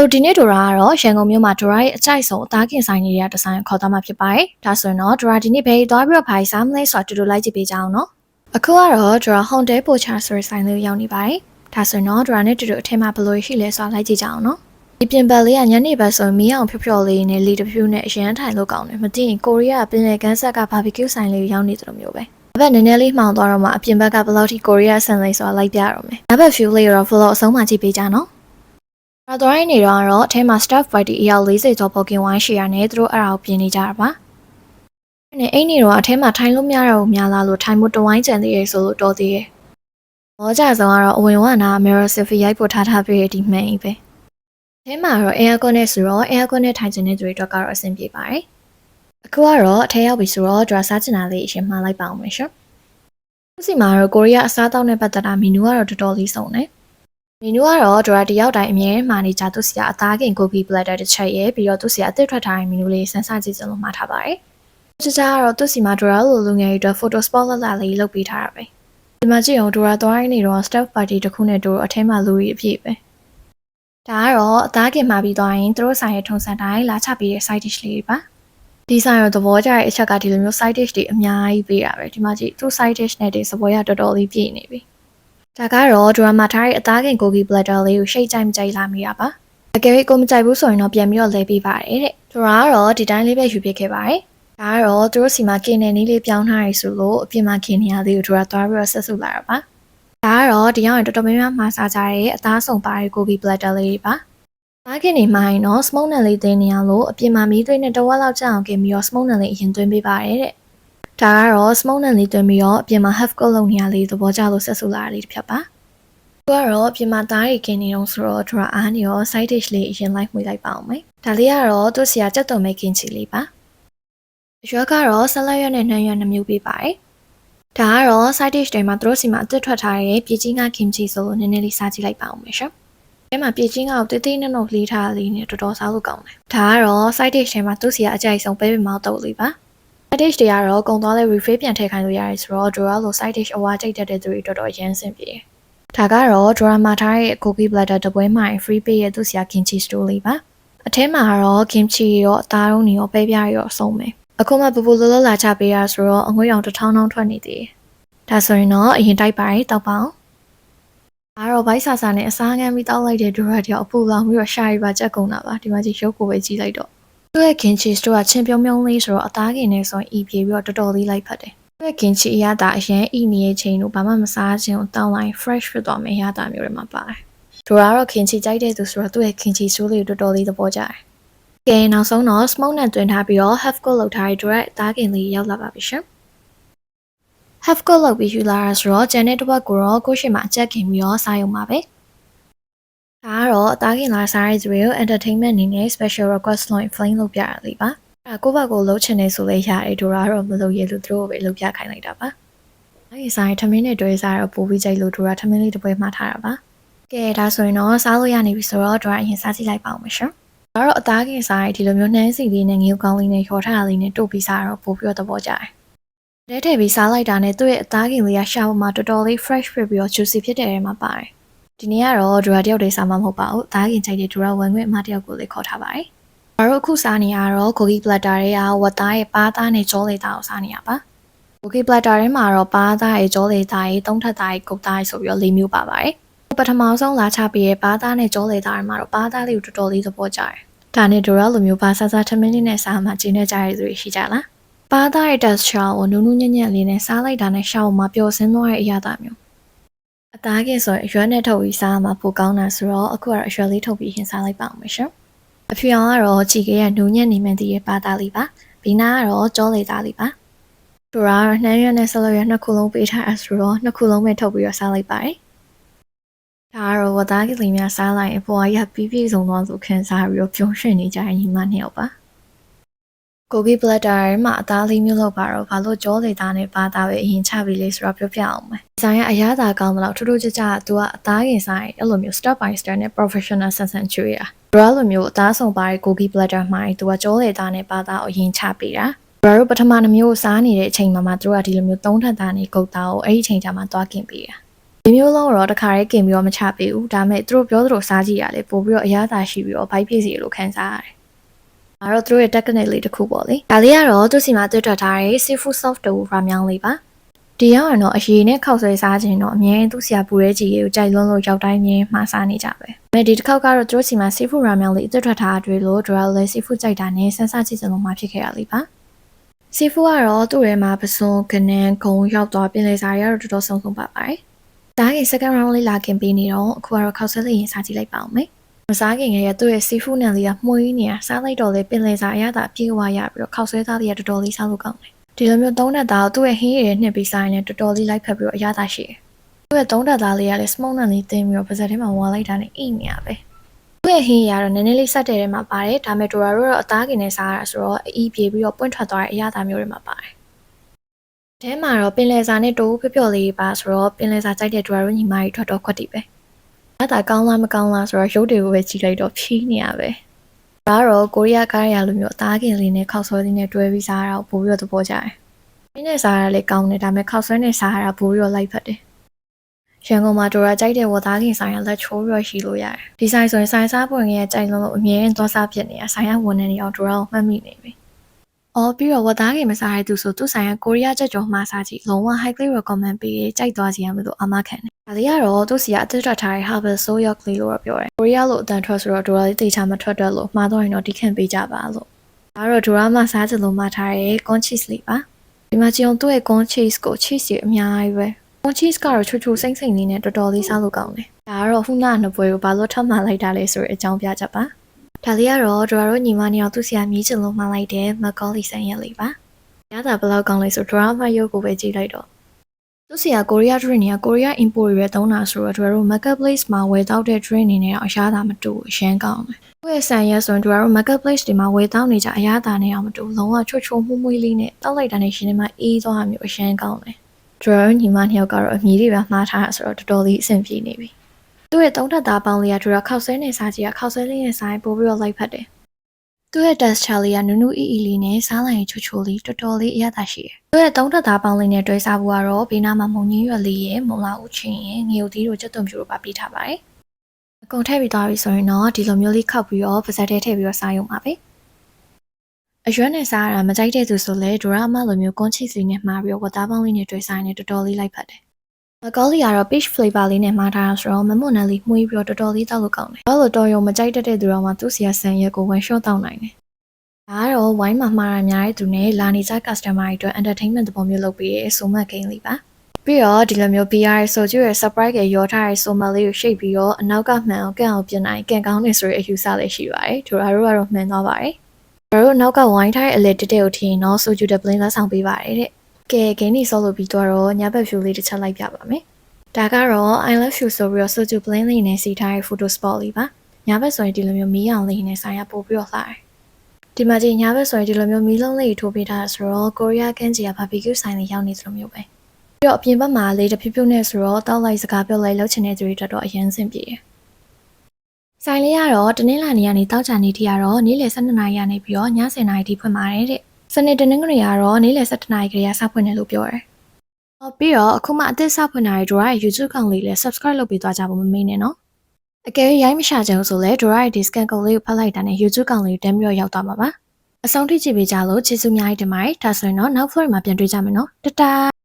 Hello ဒီနေ့ဒိုရာကတော့ရန်ကုန်မြို့မှာဒိုရာရဲ့အကြိုက်ဆုံးအသားကင်ဆိုင်နေရတဲ့ဆိုင်ခေါ်သွားမှာဖြစ်ပါတယ်။ဒါဆိုရင်တော့ဒိုရာဒီနေ့ဘယ်သွားပြီးတော့ဖိုင်စားမလဲဆိုတာတူတူလိုက်ကြည့်ပေးကြအောင်နော်။အခုကတော့ဒိုရာ Hotel Pocha ဆိုတဲ့ဆိုင်လေးကိုရောက်နေပါတယ်။ဒါဆိုရင်တော့ဒိုရာနဲ့တူတူအထက်မှာဘယ်လိုရှိလဲဆိုတာလိုက်ကြည့်ကြအောင်နော်။ဒီပြင်ပလေးကညနေဘက်ဆိုမီးအောင်ဖြော်ဖြော်လေးနဲ့လီတဖြူနဲ့အရန်ထိုင်လို့ကောင်းတယ်။မသိရင်ကိုရီးယားပင်လယ်ကမ်းဆက်ကဘာဘီကျူဆိုင်လေးကိုရောက်နေတယ်လို့မျိုးပဲ။ဘက်နည်းနည်းလေးမှောင်သွားတော့မှအပြင်ဘက်ကဘယ်လောက်ထိကိုရီးယားဆန်လေးဆိုတာလိုက်ပြရတော့မယ်။နောက်ဘက် view လေးရော vlog အဆုံးမှကြည့်ပေးကြနော်။တော်တော်ရင်းနေတော့အထဲမှာ staff party အယောက်40ကျော်ပေါ်ကင်ဝိုင်းရှိရနဲ့သူတို့အဲ့ဒါကိုပြင်နေကြတာပါ။အဲ့ဒီတော့အထဲမှာထိုင်လို့မရတော့ဘူးများလားလို့ထိုင်မှုတဝိုင်းကျန်သေးရဲ့ဆိုလို့တော်သေးရဲ့။ဘောကြဆုံးကတော့အဝင်ဝနာ mirror selfie ရိုက်ဖို့ထားပြီးဒီမှန်ကြီးပဲ။အထဲမှာတော့ aircon နဲ့ဆိုတော့ aircon နဲ့ထိုင်နေတဲ့သူတွေတော့ကတော့အဆင်ပြေပါတယ်။အခုကတော့အထဲရောက်ပြီဆိုတော့ dress စားချင်တာလေးအရင်မှာလိုက်ပါအောင်မယ်ရှင်။ခုစီမှာတော့ကိုရီးယားအစားအသောက်နဲ့ပတ်သက်တာမီနူကတော့တော်တော်လေးစုံတယ်။မီနူကတော့ဒိုရာတယောက်တိုင်းအမြဲမှာနေကြသူစီကအသားကင်ကိုကီပလက်တာတစ်ချက်ရဲ့ပြီးတော့သူစီကအသစ်ထွက်ထားတဲ့မီနူလေးစမ်းစကြည့်စလို့မှားထားပါတယ်။ကြကြကတော့သူစီမှာဒိုရာလိုလူငယ်တွေအတွက် photo spot လာလေးလုပ်ပေးထားတာပဲ။ဒီမှာကြည့်အောင်ဒိုရာသွားရင်းနေတော့ staff party တစ်ခုနဲ့တို့အထဲမှာလူကြီးအပြည့်ပဲ။ဒါကတော့အသားကင်မှာပြီးသွားရင်သူတို့ဆိုင်ရဲ့ထုံစံတိုင်းလာချပေးတဲ့ side dish လေးတွေပါ။ဒီဆိုင်ရောသဘောကျတဲ့အချက်ကဒီလိုမျိုး side dish တွေအများကြီးပေးတာပဲ။ဒီမှာကြည့်သူ side dish နဲ့တွေစပွဲရတော်တော်လေးပြည့်နေပြီ။ဒါကတော့ဒရာမာထားရဲ့အသားကင်ကိုကီပလက်တာလေးကိုရှိတ်ကြိုက်မကြိုက်လာမိတာပါ။အကယ်၍ကိုမကြိုက်ဘူးဆိုရင်တော့ပြန်ပြီးတော့လဲပေးပါတယ်တဲ့။ဒရာကတော့ဒီတိုင်းလေးပဲယူပြခဲ့ပါတယ်။ဒါကတော့သူတို့စီမှာကင်နယ်နီးလေးပြောင်းထားရဆိုလို့အပြင်မှာကင်နေရသေးကိုဒရာသွားပြီးတော့ဆက်စုလာတာပါ။ဒါကတော့ဒီရောက်ရင်တော်တော်များများမှာစားကြတဲ့အသားစုံပါတဲ့ကိုကီပလက်တာလေးတွေပါ။အသားကင်နေမှရင်တော့ smoke နဲ့လေးတင်းနေရလို့အပြင်မှာမီးသွေးနဲ့တဝက်လောက်ကြာအောင်ကင်ပြီးတော့ smoke နဲ့လေးအရင်သွင်းပေးပါတယ်တဲ့။ဒါကတော့ smoke နဲ့လေးသွင်းပြီးတော့အပြင်မှာ half coat လုပ်နေရလေးသဘောကျလို့ဆက်စုလာတာလေးတစ်ဖြတ်ပါ။ကတော့ပြင်မာသားရီကင်းနေတော့ဆိုတော့ဒရာအားနေရော side dish လေးအရင်လိုက်မှွေလိုက်ပါအောင်မယ်။ဒါလေးကတော့သူ့ဆရာကြက်သွန်မဲကင်းချီလေးပါ။ရွက်ကတော့ဆလတ်ရွက်နဲ့နှမ်းရွက်နှမျိုးပေးပါတယ်။ဒါကတော့ side dish တွေမှာသူတို့စီမှာအသစ်ထွက်ထားတဲ့ပြည်ကြီးငါကင်ချီဆိုလို့နည်းနည်းလေးစားကြည့်လိုက်ပါအောင်မယ်ရှင်။အဲမှာပြည်ကြီးငါကိုတိတ်တိတ်နှုတ်လေးထားလေးနဲ့တော်တော်စားလို့ကောင်းတယ်။ဒါကတော့ side dish တွေမှာသူ့ဆရာအကြိုက်ဆုံးပဲပင်မောက်တုပ်လေးပါ။ side dish တွေကတော့ကုံသွားလဲ refill ပြန်ထည့်ခိုင်းလို့ရတယ်ဆိုတော့ဒရာလို side dish အဝါကြိတ်တဲ့သူတွေတော်တော်ရမ်းစင်ပြေ။ဒါကတော့ဒရာမာထားရဲ့ကိုကီပလက်တာတပွဲမှ free pay ရဲ့သူ့ဆရာ kimchi store လေးပါအထဲမှာတော့ kimchi ရောအသားလုံးရောပဲပြရောအဆုံးပဲအခုမှပူပူလောလောလာချပေးရဆိုတော့အငွေ့ရောင်1000တောင်းထွက်နေသေးတယ်ဒါဆိုရင်တော့အရင်တိုက်ပါရင်တောက်ပါအောင်အားတော့ဘိုက်ဆာဆာနဲ့အစားငမ်းပြီးတောက်လိုက်တဲ့ဒရာတယောက်အပူလောင်ပြီးတော့ရှာရီပါကြက်ကုန်တာပါဒီမှာကြီးရုပ်ကိုပဲကြီးလိုက်တော့သူ့ရဲ့ kimchi store ကချင်းပြုံးပြုံးလေးဆိုတော့အသားကင်နေဆိုရင်အီပြေပြီးတော့တော်တော်လေးလိုက်ဖတ်တယ်ကင်ချီအရသာအရင်အီနေတဲ့ချိန်တို့ဘာမှမစားခြင်းကိုတောင်းလိုက် fresh ဖြစ်သွားမယ်အရသာမျိုးတွေမှာပါတယ်။ဒိုရာတော့ကင်ချီကြိုက်တဲ့သူဆိုတော့သူ့ရဲ့ကင်ချီဆိုးလေးကိုတော်တော်လေးသဘောကျတယ်။ကဲနောက်ဆုံးတော့ smoke နဲ့တွင်ထားပြီးတော့ half coat လုပ်ထားတဲ့ဒိုရာအသားကင်လေးရောက်လာပါပြီရှင်။ half coat လုပ်ပြီးယူလာတာဆိုတော့ကျန်တဲ့တစ်ပတ်ကိုတော့ကိုရှိမှအချက်ကင်ပြီးတော့စားရုံပါပဲ။ဒါကတော့အသားကင်လာစားရတဲ့သူတွေကို entertainment အနေနဲ့ special request လို့ flame လုပ်ပြရလေးပါ။ကိုယ့်ဘက်ကိုလှုပ်ချင်နေဆိုလဲရတယ်ဒိုရာတော့မလုပ်ရလို့သူတို့ပဲလှုပ်ပြခိုင်းလိုက်တာပါ။အဲဒီဆိုင်ထမင်းနဲ့တွဲစားတော့ပိုပြီးကြိုက်လို့ဒိုရာထမင်းလေးတစ်ပွဲမှာထားတာပါ။ကဲဒါဆိုရင်တော့စားလို့ရနေပြီဆိုတော့ဒိုရာအရင်စားကြည့်လိုက်ပါအောင်မရှင်။ဒါတော့အသားကင်စားရဒီလိုမျိုးနှမ်းစီလေးနဲ့ငရုတ်ကောင်းလေးနဲ့ရောထားတာလေးနဲ့တို့ပြီးစားတော့ပိုပြီးတော့သဘောကျတယ်။တဲထည့်ပြီးစားလိုက်တာနဲ့သူ့ရဲ့အသားကင်လေးကရှာဖို့မှာတော်တော်လေး fresh ဖြစ်ပြီးတော့ juicy ဖြစ်တဲ့ထဲမှာပါတယ်။ဒီနေ့ကတော့ဒိုရာတယောက်တည်းစားမှာမဟုတ်ပါဘူး။အသားကင်ကြိုက်တဲ့ဒိုရာဝင်ခွင့်အမတယောက်ကိုလေးခေါ်ထားပါတယ်။ဘာလို့အခုစားနေရတော့ကိုကီပလက်တာတွေကဝတ်သားရဲ့ပါးသားနဲ့ကြောလေသားကိုစားနေရပါကိုကီပလက်တာထဲမှာတော့ပါးသားရဲ့ကြောလေသားရဲ့သုံးထပ်သားရဲ့ကုတ်သားရဲ့ဆိုပြီးတော့၄မျိုးပါပါတယ်ပထမဆုံးလာချပေးရဲ့ပါးသားနဲ့ကြောလေသားတွေမှာတော့ပါးသားလေးကိုတော်တော်လေးသဘောကျတယ်ဒါနဲ့ဒိုရာလိုမျိုးပါဆဆထမင်းလေးနဲ့စားမှကျင်းနေကြရတဲ့သူတွေရှိကြလားပါးသားရဲ့ texture ကိုနူးနူးညံ့ညံ့လေးနဲ့စားလိုက်တာနဲ့ရှောက်မှာပျော်စင်းသွားတဲ့အရာသားမျိုးအသားကင်ဆိုရင်အရွက်နဲ့ထုတ်ပြီးစားမှပိုကောင်းတာဆိုတော့အခုကတော့အရွက်လေးထုတ်ပြီးဟင်းစားလိုက်ပါအောင်မရှင်အဖြူအောင်ကတော့ကြည်ကဲရနူးညံ့နေမှန်းတည်းရဲ့ပါသားလေးပါဘီနာကတော့ကြောလေသားလေးပါဒိုရာနှမ်းရွက်နဲ့ဆလရွက်နှစ်ခုလုံးပေးထားအဆိုတော့နှစ်ခုလုံးပဲထုတ်ပြီးတော့စားလိုက်ပါတယ်ဒါကတော့ဝတ်သားကလေးများစားလိုက်အပေါ်ရပြီးပြည့်စုံသွားလို့ခံစားပြီးတော့ပြုံးရွှင်နေကြရင်ညီမနှစ်ယောက်ပါကိုကီပလက်တာမှာအသားလေးမျိုးလောက်ပါတော့ဘာလို့ကြောလေသားနဲ့ပါသားပဲအရင်ချပြီးလေးဆိုတော့ပြောပြအောင်မယ်ဒီဆိုင်ကအရသာကောင်းမလို့ထူးထူးခြားခြားသူကအသားကင်ဆိုင်အဲ့လိုမျိုး step by step နဲ့ professional ဆန်ဆန်ချွေးရဘရာလိုမျိုးအသားဆုံးပါတဲ့ကိုကီပလက်တာမှာသူကကြောလေသားနဲ့ပါသားကိုအရင်ချပေးတာဘရာတို့ပထမနှမျိုးစားနေတဲ့အချိန်မှာသူကဒီလိုမျိုးသုံးထပ်သားနဲ့ကုတ်သားကိုအဲ့ဒီအချိန်ကျမှသွားกินပေးတာ ဒီမျိုးလုံးတော့တခါလေးกินပြီးတော့မချပေးဘူးဒါပေမဲ့သူတို့ပြောသလိုစားကြည့်ရလေပို့ပြီးတော့အရသာရှိပြီးတော့ဘိုက်ပြည့်စီလို့ခံစားရတယ်ဒါတော့သူတို့ရဲ့ technique လေးတစ်ခုပေါ့လေဒါလေးကတော့သူစီမှာတွေ့ထွက်ထားတဲ့ seafood soft dough ရာမြောင်းလေးပါဒီရောက်ရင်တော့အရေနဲ့ခောက်ဆွဲစားခြင်းတော့အမြဲသူ့ဆရာပူတဲ့ကြီးကိုကြိုက်လွန်းလို့ရောက်တိုင်းမြင်မှားစားနေကြပဲ။ဒါပေမဲ့ဒီတစ်ခေါက်ကတော့သူတို့စီမှာ seafood ရာမြောင်းလေးအတွေ့ထွက်ထားတွေ့လို့ဒရာလည်း seafood ကြိုက်တာနဲ့စမ်းစားကြည့်စလုံးမှာဖြစ်ခဲ့ရလိမ့်ပါ။ seafood ကတော့သူ့ထဲမှာပစွန်ကနန်ဂုံရောက်သွားပြင်လေစားရတော့တော်တော်ဆုံးပါပါတယ်။ဒါက second round လေးလာခင်ပေးနေတော့အခုကတော့ခောက်ဆွဲလေးရင်စားကြည့်လိုက်ပါအောင်မယ်။မစားခင်ရဲ့သူ့ရဲ့ seafood နဲ့လေးကမှုေးနေတာစားလိုက်တော့လေပြင်လေစားအရသာပြေးသွားရပြီးတော့ခောက်ဆွဲသားလေးကတော်တော်လေးစားလို့ကောင်းတယ်။ဒီလိုမျိုးသုံးတက်သားကိုသူ့ရဲ့ဟင်းရည်နှစ်ပြီးစားရင်တော်တော်လေးလိုက်ဖက်ပြီးတော့အရသာရှိတယ်။သူ့ရဲ့သုံးတက်သားလေးကလည်း smoke နဲ့လေးတင်းပြီးတော့ပါဇက်ထဲမှာဝါလိုက်တာနဲ့အိနေရပဲ။သူ့ရဲ့ဟင်းရည်ကတော့နည်းနည်းလေးဆက်တဲ့ထဲမှာပါတယ်။ဒါမဲ့ဒိုရာတို့တော့အသားကင်နဲ့စားရတာဆိုတော့အီးပြေပြီးတော့ပွင့်ထွက်သွားတဲ့အရသာမျိုးတွေမှာပါတယ်။ထဲမှာတော့ပင်လယ်စာနဲ့တိုးပျော့လေးပါဆိုတော့ပင်လယ်စာကြိုက်တဲ့ဒိုရာတို့ညီမကြီးထွက်တော့ခွက်တီပဲ။အသားကောင်းလားမကောင်းလားဆိုတော့ရုပ်တွေကိုပဲကြည့်လိုက်တော့ဖြီးနေရပဲ။ဒါကတော့ကိုရီးယားကားရလိုမျိုးအသားကင်လေးနဲ့ခောက်ဆွဲလေးနဲ့တွဲပြီးစားတာကိုပိုပြီးတော့သဘောကျတယ်။င်းနဲ့စားရလည်းကောင်းတယ်ဒါပေမဲ့ခောက်ဆွဲနဲ့စားရတာပိုပြီးတော့လိုက်ဖက်တယ်။ရန်ကုန်မှာဒိုရာကြိုက်တဲ့ဝသားခင်ဆိုင်ရလက်ချိုးပြီးတော့ရှိလို့ရတယ်။ဒီဆိုင်ဆိုရင်ဆိုင်စားပွင့်ရဲ့ကြိုက်လုံးလို့အမြဲတမ်းသွားစားဖြစ်နေတာဆိုင်ရဝန်နေနေအောင်ဒိုရာကိုမှတ်မိနေပြီ။အော်ပြီးတော့ဝသားခင်မစားရတဲ့သူဆိုသူဆိုင်ရကိုရီးယားချက်ကျော်မှာစားကြည့်လုံးဝ highly recommend ပေးကြိုက်သွားစီရမယ်လို့အမခံတယ်။ဒါလေးကတော့သူစီကအသက်ထွက်ထားတဲ့ Harvard Soy York လေးလို့ပြောတယ်။ကိုရီးယားလို့အတန်ထွက်ဆိုတော့ဒိုရာလေးတေချာမထွက်တော့လို့မှားတော့ရင်တော့ဒီခန့်ပေးကြပါလို့။ဒါတော့ဒိုရာမှာစားကြလို့မှာထားတဲ့ corn cheese လေးပါ။ဒီမှာကြည့်အောင်သူ့ရဲ့ corn cheese ကို cheese အများကြီးပဲ corn cheese ကတော့ချူချူစိမ့်စိမ့်လေးနဲ့တော်တော်လေးစားလို့ကောင်းတယ်ဒါကတော့ခုနကနှစ်ပွဲကိုဘာလို့ထပ်မှလိုက်တာလဲဆိုတဲ့အကြောင်းပြချက်ပါဒါလေးကတော့ဒရာတို့ညီမနှစ်ယောက်သူ့ဆရာမြည်ချင်လို့မှလိုက်တဲ့မကောလီဆန်ရက်လေးပါရတာဘယ်လောက်ကောင်းလဲဆိုဒရာမရုပ်ကိုပဲကြည့်လိုက်တော့သူ့ဆရာကိုရီးယား drink တွေကကိုရီးယား import တွေပဲသုံးတာဆိုတော့ဒရာတို့ marketplace မှာဝယ်တောက်တဲ့ drink တွေနဲ့တော့အရသာမတူအရှမ်းကောင်းတယ်သူ့ရဲ့ဆန်ရက်ဆိုရင်ဒရာတို့ marketplace တွေမှာဝယ်တောက်နေကြအရသာနဲ့အောင်မတူလုံးဝချွတ်ချွတ်မှုမွေးလေးနဲ့တောက်လိုက်တာနဲ့ရှင်ထဲမှာအေးသွားတာမျိုးအရှမ်းကောင်းတယ်ဒရာညီမနှစ်ယောက်ကတော့အမြည်တွေပဲမှားထားတာဆိုတော့တော်တော်လေးအဆင်ပြေနေပြီသူ့ရဲ့သုံးထပ်သားပေါင်းလေးကဒရာခောက်ဆွဲနေစားကြည့်ရခောက်ဆွဲလေးနဲ့စားရင်ပို့ပြီးတော့လိုက်ဖက်တယ်သူ့ရဲ့ texture လေးကနူးနူးအီအီလေးနဲ့စားလိုက်ရင်ချိုချိုလေးတော်တော်လေးအရသာရှိတယ်သူ့ရဲ့သုံးထပ်သားပေါင်းလေးနဲ့တွဲစားဖို့ကတော့ဘေးနားမှာမုံကြီးရွက်လေးရဲ့မုံလာဦးချင်းရဲ့ငရုတ်သီးတို့ကြက်သွန်ဖြူတို့ပါပေးထားပါတယ်အကုန်ထည့်ပြီးသွားပြီဆိုရင်တော့ဒီလိုမျိုးလေးခောက်ပြီးတော့ပါဇက်ထဲထည့်ပြီးတော့စားရုံပါပဲအရွက်နဲ့စားရတာမကြိုက်တဲ့သူဆိုလဲဒိုရာမလိုမျိုးကွန်ချီစီနဲ့မှားပြီးတော့ဝတ်သားပေါင်းလေးနဲ့တွေ့စားရင်တော်တော်လေးလိုက်ဖက်တယ်။မကောလီကတော့ peach flavor လေးနဲ့မှားထားတာဆိုတော့မမွန်နယ်လေးမှုပြီးတော့တော်တော်လေးတောက်လို့ကောင်းတယ်။ဘာလို့တော်ရုံမကြိုက်တတ်တဲ့သူတော်မှသူ့ဆီကဆန်ရက်ကိုဝင်ရှော့တောက်နိုင်တယ်။ဒါကတော့ဝိုင်းမှာမှားရများတဲ့သူနဲ့လာနေကြ customer တွေအတွက် entertainment သဘောမျိုးလုပ်ပေးရဲဆိုမှတ်ဂိမ်းလေးပါ။ပြီးတော့ဒီလိုမျိုး PR ဆိုကျရဲ့ surprise ရဲ့ရောထားတဲ့ဆိုမှတ်လေးကိုရှိတ်ပြီးတော့အနောက်ကမှန်အောင်ကန်အောင်ပြင်နိုင်ကန်ကောင်းနေဆိုတဲ့အယူဆလေးရှိပါတယ်။ဒိုရာတို့ကတော့မှန်သွားပါတယ်။တို့နောက်ကဝိုင်းထားတဲ့အလက်တက်ကိုထင်းတော့ဆိုဂျူဒပလင်းလက်ဆောင်ပေးပါတယ်တဲ့ကဲဂိမ်းနေဆော့လို့ပြီးတော့ညဘက်ဖြူလေးတစ်ချက်လိုက်ပြပါမယ်ဒါကတော့ I love you ဆိုပြီးတော့ဆိုဂျူပလင်းလေးနဲ့စီထားတဲ့ photo spot လေးပါညဘက်ဆိုရင်ဒီလိုမျိုးမီးအောင်လေးနဲ့ဆိုင်ရပို့ပြီးတော့လှတယ်ဒီမှာကြီးညဘက်ဆိုရင်ဒီလိုမျိုးမီးလုံးလေးထိုးပေးထားတာဆိုတော့ကိုရီးယားကန်းကြီးက barbecue ဆိုင်လေးရောက်နေသလိုမျိုးပဲပြီးတော့အပြင်ဘက်မှာလေးတစ်ဖြူဖြူနဲ့ဆိုတော့တောက်လိုက်စကားပြောလိုက်လှုပ်ချင်တဲ့သူတွေတော့အရင်စင်ပြေတယ်ဆိုင်လေးကတော့တနင်္လာနေ့ကနေတောက်ချာနေ့ထိကတော့နေ့လယ်12နာရီကနေပြီးတော့ည10နာရီထိဖွင့်ပါတယ်တဲ့စနေတနင်္ဂနွေကတော့နေ့လယ်17နာရီခရီးစဖွင့်တယ်လို့ပြောတယ်။ပြီးတော့အခုမှအသစ်စဖွင့်တာတွေတို့ရဲ့ YouTube ကောင်လေးလည်း subscribe လုပ်ပေးသွားကြဖို့မမေ့နဲ့နော်။အကယ်၍ရိုင်းမရှာချင်ဆိုလဲတို့ရဲ့ discount code လေးကိုဖတ်လိုက်တာနဲ့ YouTube ကောင်လေးကိုတန်းပြီးတော့ရောက်သွားမှာပါ။အဆုံးထိကြည့်ပေးကြလို့ကျေးဇူးအများကြီးတင်ပါတယ်။ဒါဆိုရင်တော့နောက် vlog မှာပြန်တွေ့ကြမယ်နော်။တတား